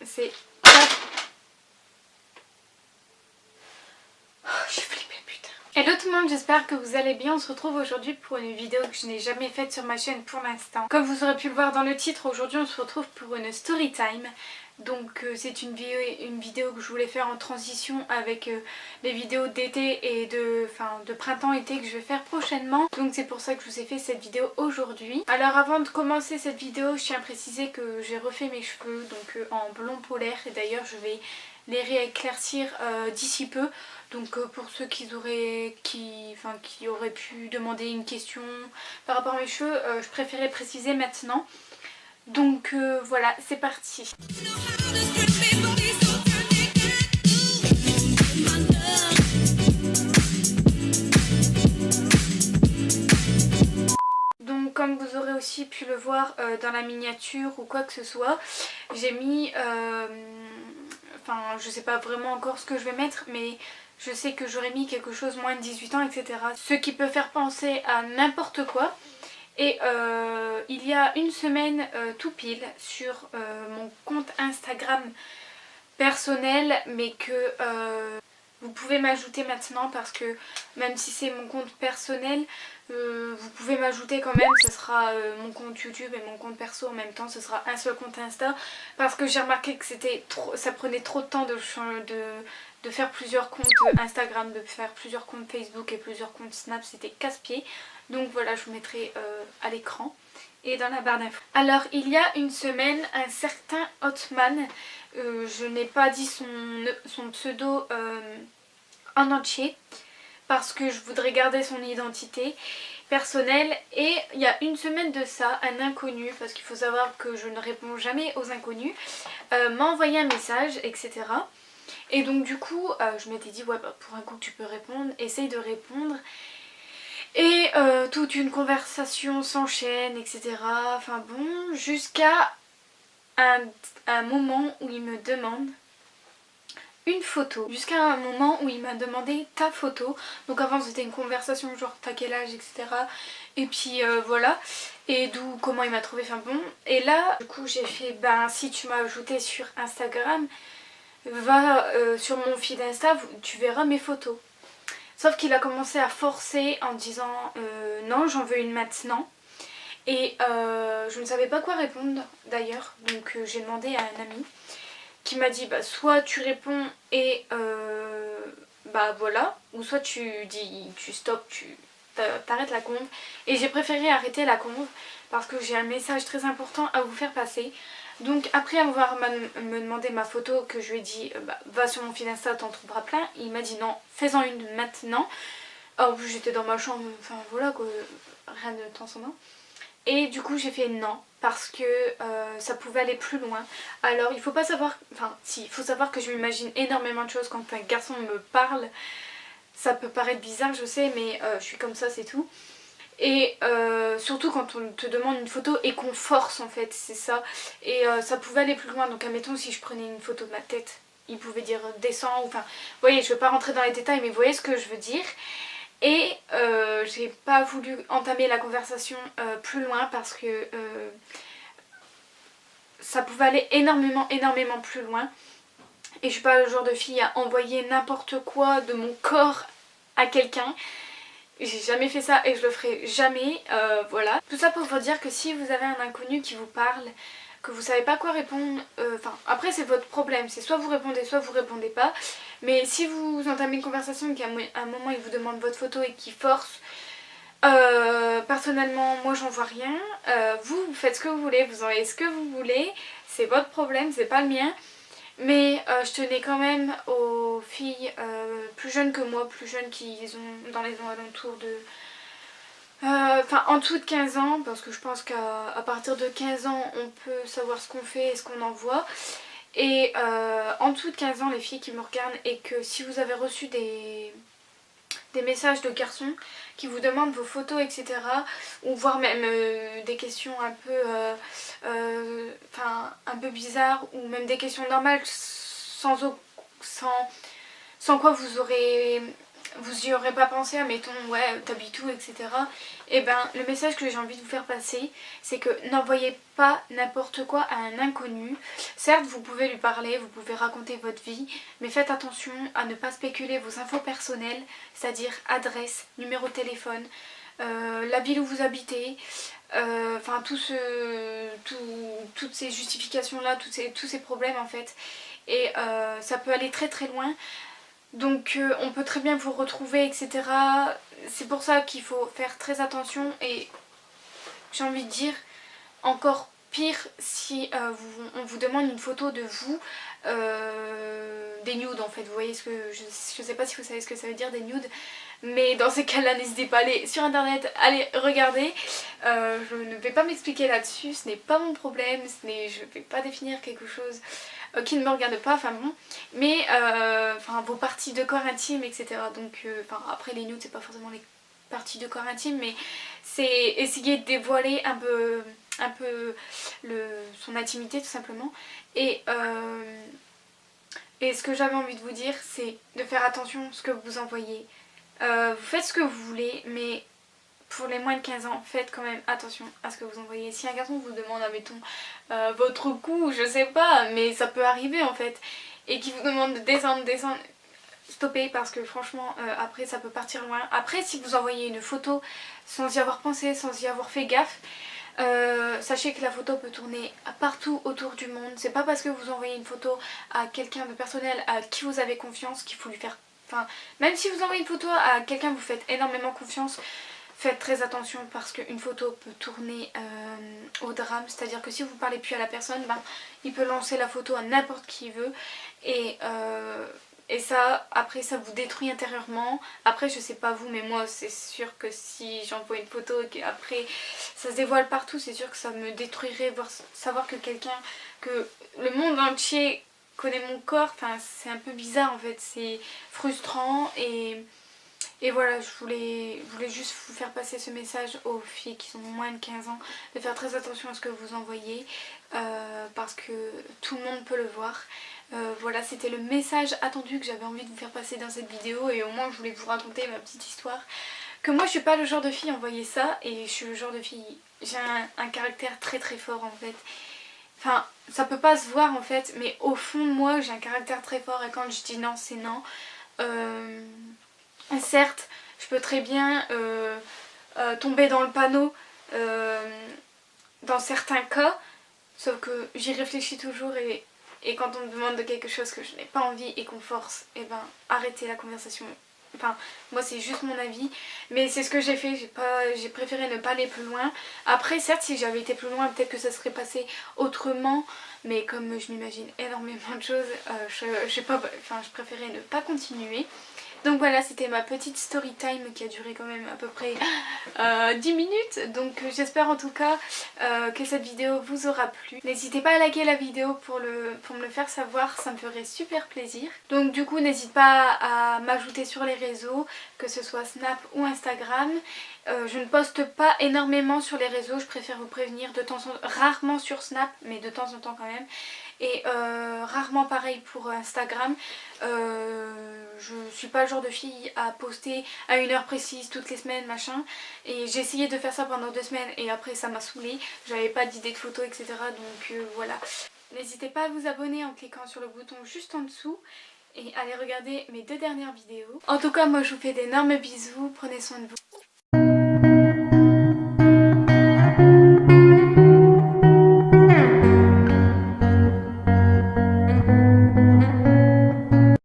c'est... Je suis flippée, putain. Hello tout le monde, j'espère que vous allez bien. On se retrouve aujourd'hui pour une vidéo que je n'ai jamais faite sur ma chaîne pour l'instant. Comme vous aurez pu le voir dans le titre, aujourd'hui on se retrouve pour une story time. Donc c'est une vidéo que je voulais faire en transition avec les vidéos d'été et de printemps-été que je vais faire prochainement. Donc c'est pour ça que je vous ai fait cette vidéo aujourd'hui. Alors avant de commencer cette vidéo, je tiens à préciser que j'ai refait mes cheveux donc en blond polaire. Et d'ailleurs je vais les rééclaircir d'ici peu. Donc pour ceux qui auraient pu demander une question par rapport à mes cheveux, je préférais préciser maintenant. Donc voilà, c'est parti. Donc comme vous aurez aussi pu le voir dans la miniature ou quoi que ce soit, j'ai mis, je sais pas vraiment encore ce que je vais mettre, mais je sais que j'aurais mis quelque chose moins de 18 ans, etc. Ce qui peut faire penser à n'importe quoi. Et il y a une semaine tout pile sur mon compte Instagram personnel, mais que vous pouvez m'ajouter maintenant parce que même si c'est mon compte personnel, vous pouvez m'ajouter quand même. Ce sera mon compte YouTube et mon compte perso en même temps, ce sera un seul compte Insta parce que j'ai remarqué que ça prenait trop de temps de faire plusieurs comptes Instagram, de faire plusieurs comptes Facebook et plusieurs comptes Snap, c'était casse-pied. Donc voilà, je vous mettrai à l'écran et dans la barre d'infos. Alors il y a une semaine, un certain Hotman, je n'ai pas dit son pseudo en entier parce que je voudrais garder son identité personnelle. Et il y a une semaine de ça, un inconnu, parce qu'il faut savoir que je ne réponds jamais aux inconnus, m'a envoyé un message, etc. Et donc du coup je m'étais dit ouais bah, pour un coup tu peux répondre, essaye de répondre. Et toute une conversation s'enchaîne, etc. Enfin bon, jusqu'à un moment où il me demande une photo. Jusqu'à un moment où il m'a demandé ta photo. Donc avant c'était une conversation genre t'as quel âge, etc. Et puis voilà. Et d'où, comment il m'a trouvé, enfin bon. Et là du coup j'ai fait ben si tu m'as ajouté sur Instagram, va sur mon feed Insta, tu verras mes photos. Sauf qu'il a commencé à forcer en disant non j'en veux une maintenant. Et je ne savais pas quoi répondre d'ailleurs. Donc j'ai demandé à un ami qui m'a dit bah soit tu réponds et bah voilà, ou soit tu dis tu stops, tu t'arrêtes la conve. Et j'ai préféré arrêter la conve parce que j'ai un message très important à vous faire passer. Donc après avoir me demandé ma photo, que je lui ai dit bah, va sur mon fil Insta, t'en trouveras plein, il m'a dit non, fais-en une maintenant. En plus j'étais dans ma chambre, enfin voilà quoi, rien de transcendant. Et du coup j'ai fait non parce que ça pouvait aller plus loin. Alors il faut pas savoir, enfin si, il faut savoir que je m'imagine énormément de choses quand un garçon me parle. Ça peut paraître bizarre je sais, mais je suis comme ça, c'est tout. Et surtout quand on te demande une photo et qu'on force en fait, c'est ça. Et ça pouvait aller plus loin, donc admettons si je prenais une photo de ma tête, il pouvait dire descends, ou enfin, vous voyez, je ne vais pas rentrer dans les détails mais vous voyez ce que je veux dire. Et j'ai pas voulu entamer la conversation plus loin parce que ça pouvait aller énormément plus loin. Et je suis pas le genre de fille à envoyer n'importe quoi de mon corps à quelqu'un. J'ai jamais fait ça et je le ferai jamais, voilà. Tout ça pour vous dire que si vous avez un inconnu qui vous parle, que vous savez pas quoi répondre, après c'est votre problème, c'est soit vous répondez pas. Mais si vous entamez une conversation et qu'à un moment il vous demande votre photo et qu'il force, personnellement moi j'en vois rien. Vous faites ce que vous voulez, vous envoyez ce que vous voulez, c'est votre problème, c'est pas le mien. Mais je tenais quand même aux filles plus jeunes que moi, plus jeunes qui sont dans les alentours de... en dessous de 15 ans, parce que je pense qu'à partir de 15 ans on peut savoir ce qu'on fait et ce qu'on envoie. Et en dessous de 15 ans les filles qui me regardent, et que si vous avez reçu des messages de garçons qui vous demandent vos photos, etc. ou voire même des questions un peu bizarres, ou même des questions normales sans quoi vous aurez vous y aurez pas pensé, admettons, ouais, t'habites où, etc. Et ben, le message que j'ai envie de vous faire passer, c'est que n'envoyez pas n'importe quoi à un inconnu. Certes, vous pouvez lui parler, vous pouvez raconter votre vie, mais faites attention à ne pas spéculer vos infos personnelles, c'est-à-dire adresse, numéro de téléphone, la ville où vous habitez, enfin toutes ces justifications là, tous ces problèmes en fait. Et ça peut aller très très loin. Donc on peut très bien vous retrouver, etc. C'est pour ça qu'il faut faire très attention et j'ai envie de dire encore pire si on vous demande une photo de vous, des nudes en fait. Vous voyez ce que je sais pas si vous savez ce que ça veut dire des nudes, mais dans ces cas-là n'hésitez pas à aller sur internet, allez regarder. Je ne vais pas m'expliquer là-dessus, ce n'est pas mon problème, je ne vais pas définir quelque chose qui ne me regarde pas, enfin bon, mais vos parties de corps intimes, etc. Donc après les nudes c'est pas forcément les parties de corps intimes, mais c'est essayer de dévoiler un peu son intimité tout simplement. Et ce que j'avais envie de vous dire, c'est de faire attention à ce que vous envoyez. Vous faites ce que vous voulez, mais pour les moins de 15 ans, faites quand même attention à ce que vous envoyez. Si un garçon vous demande, admettons, votre cou, je sais pas, mais ça peut arriver en fait, et qui vous demande de descendre, stoppez parce que franchement, après ça peut partir loin. Après, si vous envoyez une photo sans y avoir pensé, sans y avoir fait gaffe, sachez que la photo peut tourner partout autour du monde. C'est pas parce que vous envoyez une photo à quelqu'un de personnel à qui vous avez confiance qu'il faut lui faire... Enfin, même si vous envoyez une photo à quelqu'un que vous faites énormément confiance, faites très attention parce qu'une photo peut tourner au drame. C'est-à-dire que si vous parlez plus à la personne, il peut lancer la photo à n'importe qui il veut. Et ça, après ça vous détruit intérieurement. Après je sais pas vous, mais moi c'est sûr que si j'envoie une photo et qu'après ça se dévoile partout, c'est sûr que ça me détruirait. Savoir que que le monde entier connaît mon corps, enfin c'est un peu bizarre en fait, c'est frustrant. Et voilà, je voulais juste vous faire passer ce message aux filles qui ont moins de 15 ans, de faire très attention à ce que vous envoyez, parce que tout le monde peut le voir. Voilà, c'était le message attendu que j'avais envie de vous faire passer dans cette vidéo, et au moins je voulais vous raconter ma petite histoire. Que moi je suis pas le genre de fille à envoyer ça, et je suis le genre de fille, j'ai un caractère très très fort en fait. Enfin, ça peut pas se voir en fait, mais au fond de moi j'ai un caractère très fort, et quand je dis non, c'est non. Certes, je peux très bien tomber dans le panneau dans certains cas, sauf que j'y réfléchis toujours, et quand on me demande de quelque chose que je n'ai pas envie et qu'on force, et ben arrêtez la conversation. Enfin, moi c'est juste mon avis, mais c'est ce que j'ai fait, j'ai préféré ne pas aller plus loin. Après, certes, si j'avais été plus loin, peut-être que ça serait passé autrement, mais comme je m'imagine énormément de choses, je préférais ne pas continuer. Donc voilà, c'était ma petite story time qui a duré quand même à peu près 10 minutes. Donc j'espère en tout cas que cette vidéo vous aura plu. N'hésitez pas à liker la vidéo pour me le faire savoir, ça me ferait super plaisir. Donc du coup n'hésite pas à m'ajouter sur les réseaux, que ce soit Snap ou Instagram. Je ne poste pas énormément sur les réseaux, je préfère vous prévenir, rarement sur Snap, mais de temps en temps quand même. Et rarement pareil pour Instagram. Je suis pas le genre de fille à poster à une heure précise toutes les semaines machin, et j'ai essayé de faire ça pendant 2 semaines et après ça m'a saoulée, j'avais pas d'idée de photos, etc. Donc voilà, n'hésitez pas à vous abonner en cliquant sur le bouton juste en dessous et allez regarder mes 2 dernières vidéos. En tout cas moi je vous fais d'énormes bisous, prenez soin de vous.